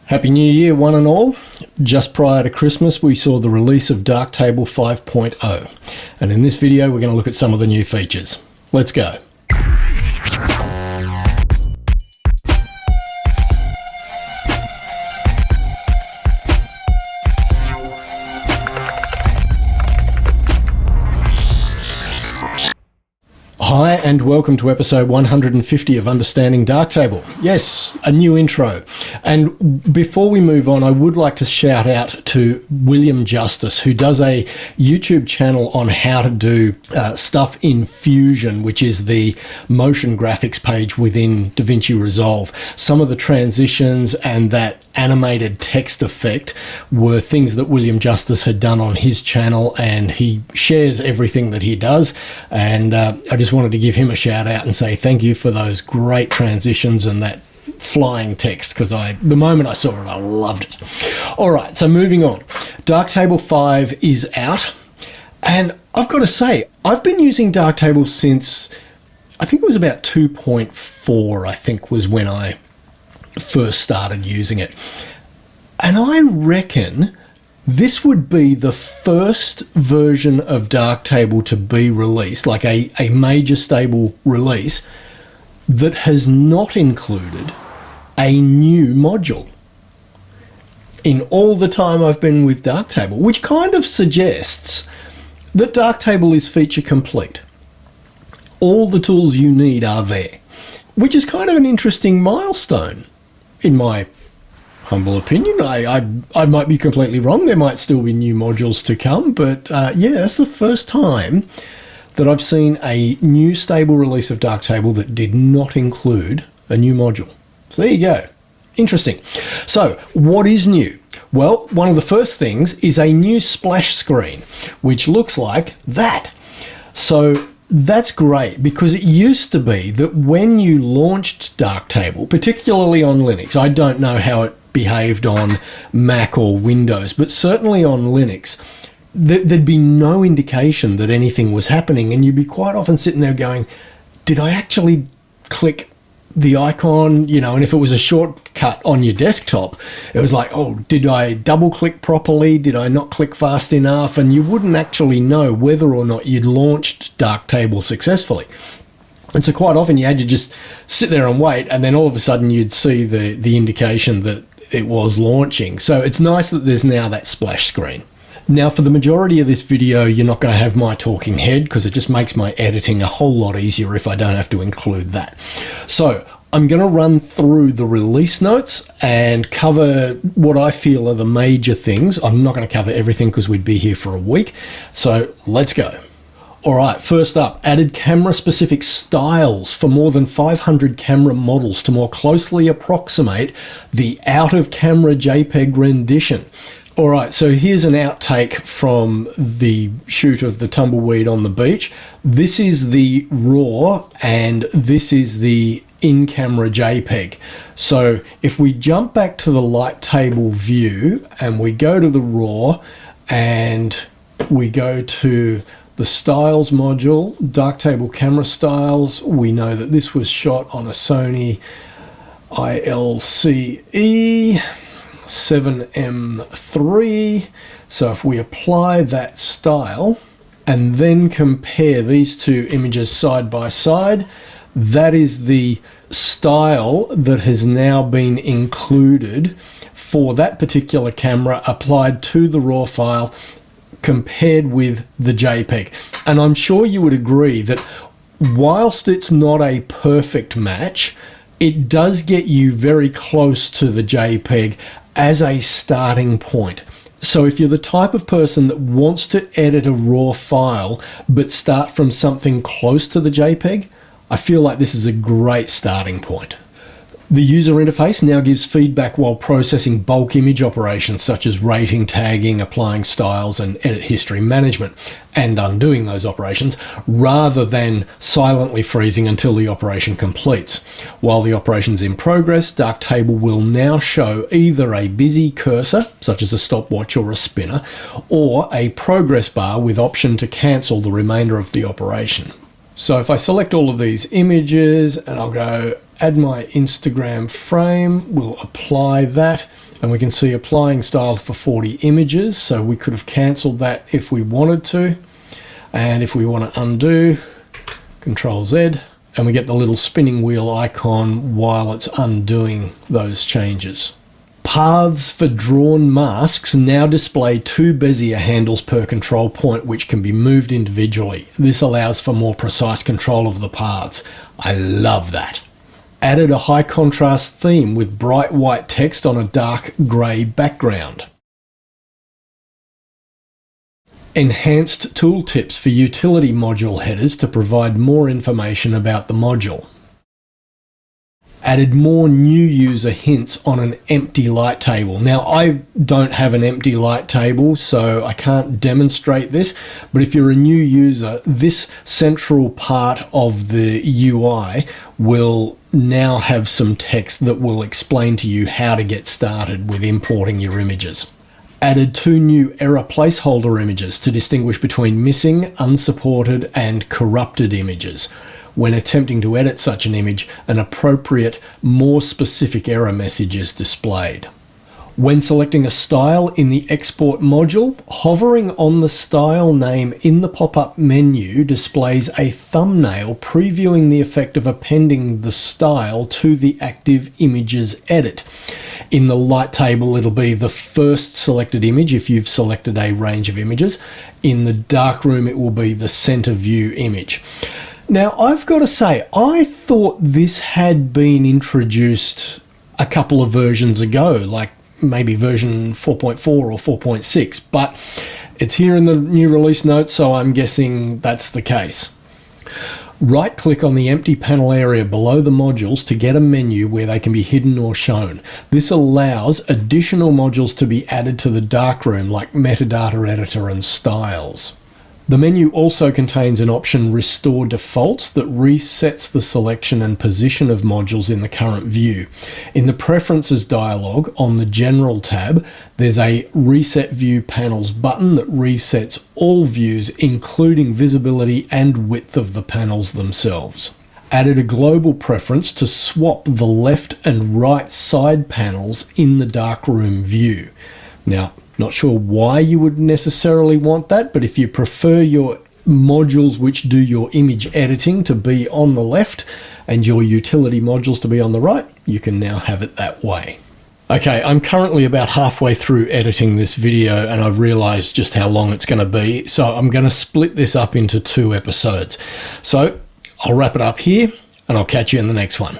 Happy New Year, one and all. Just prior to Christmas, we saw the release of Darktable 5.0. And in this video, we're going to look at some of the new features. Let's go. Hi and welcome to episode 150 of Understanding Darktable. Yes, a new intro. And before we move on, I would like to shout out to William Justice, who does a YouTube channel on how to do stuff in Fusion, which is the motion graphics page within Davinci Resolve. Some of the transitions and that animated text effect were things that William Justice had done on his channel, and he shares everything that he does. And I just wanted to give him a shout out and say thank you for those great transitions and that flying text, because the moment I saw it, I loved it. All right, so moving on. Darktable 5 is out, and I've got to say, I've been using Darktable since, I think it was about 2.4, I think was when I first started using it. And I reckon this would be the first version of Darktable to be released, like a major stable release, that has not included a new module in all the time I've been with Darktable, which kind of suggests that Darktable is feature complete. All the tools you need are there, which is kind of an interesting milestone, in my humble opinion. I might be completely wrong. There might still be new modules to come, but yeah, that's the first time that I've seen a new stable release of Darktable that did not include a new module. So there you go. Interesting. So what is new? Well, one of the first things is a new splash screen, which looks like that. So that's great, because it used to be that when you launched Darktable, particularly on Linux, I don't know how it behaved on Mac or Windows, but certainly on Linux, there'd be no indication that anything was happening, and you'd be quite often sitting there going, did I actually click the icon, and if it was a shortcut on your desktop, it was like, oh, did I double click properly? Did I not click fast enough? And you wouldn't actually know whether or not you'd launched Darktable successfully. And so quite often you had to just sit there and wait, and then all of a sudden you'd see the indication that it was launching. So it's nice that there's now that splash screen. Now, for the majority of this video, you're not going to have my talking head, because it just makes my editing a whole lot easier if I don't have to include that. So I'm going to run through the release notes and cover what I feel are the major things. I'm not going to cover everything because we'd be here for a week. So let's go. All right, first up, added camera-specific styles for more than 500 camera models to more closely approximate the out-of-camera JPEG rendition. All right, so here's an outtake from the shoot of the tumbleweed on the beach. This is the RAW and this is the in-camera JPEG. So if we jump back to the light table view and we go to the RAW and we go to the styles module, Darktable camera styles, we know that this was shot on a Sony ILCE 7M3. So if we apply that style and then compare these two images side by side, that is the style that has now been included for that particular camera applied to the RAW file compared with the JPEG. And I'm sure you would agree that whilst it's not a perfect match, it does get you very close to the JPEG as a starting point. So if you're the type of person that wants to edit a RAW file but start from something close to the JPEG, I feel like this is a great starting point. The user interface now gives feedback while processing bulk image operations such as rating, tagging, applying styles, and edit history management, and undoing those operations, rather than silently freezing until the operation completes. While the operation's in progress, Darktable will now show either a busy cursor, such as a stopwatch or a spinner, or a progress bar with option to cancel the remainder of the operation. So if I select all of these images and I'll go add my Instagram frame, we'll apply that, and we can see applying style for 40 images. So we could have cancelled that if we wanted to. And if we want to undo, Control Z, and we get the little spinning wheel icon while it's undoing those changes. Paths for drawn masks now display 2 bezier handles per control point, which can be moved individually. This allows for more precise control of the paths. I love that. Added a high contrast theme with bright white text on a dark grey background. Enhanced tooltips for utility module headers to provide more information about the module. Added more new user hints on an empty light table. Now, I don't have an empty light table, so I can't demonstrate this, but if you're a new user, this central part of the UI will now have some text that will explain to you how to get started with importing your images. Added 2 new error placeholder images to distinguish between missing, unsupported, and corrupted images. When attempting to edit such an image, an appropriate, more specific error message is displayed. When selecting a style in the export module, hovering on the style name in the pop-up menu displays a thumbnail previewing the effect of appending the style to the active image's edit. In the light table, it'll be the first selected image if you've selected a range of images. In the darkroom, it will be the center view image. Now, I've got to say, I thought this had been introduced a couple of versions ago, like maybe version 4.4 or 4.6, but it's here in the new release notes, so I'm guessing that's the case. Right-click on the empty panel area below the modules to get a menu where they can be hidden or shown. This allows additional modules to be added to the darkroom, like metadata editor and styles. The menu also contains an option Restore Defaults that resets the selection and position of modules in the current view. In the Preferences dialog on the General tab, there's a Reset View Panels button that resets all views, including visibility and width of the panels themselves. Added a global preference to swap the left and right side panels in the darkroom view. Now, not sure why you would necessarily want that, but if you prefer your modules which do your image editing to be on the left and your utility modules to be on the right, you can now have it that way. Okay, I'm currently about halfway through editing this video and I've realized just how long it's going to be, so I'm going to split this up into 2 episodes. So I'll wrap it up here and I'll catch you in the next one.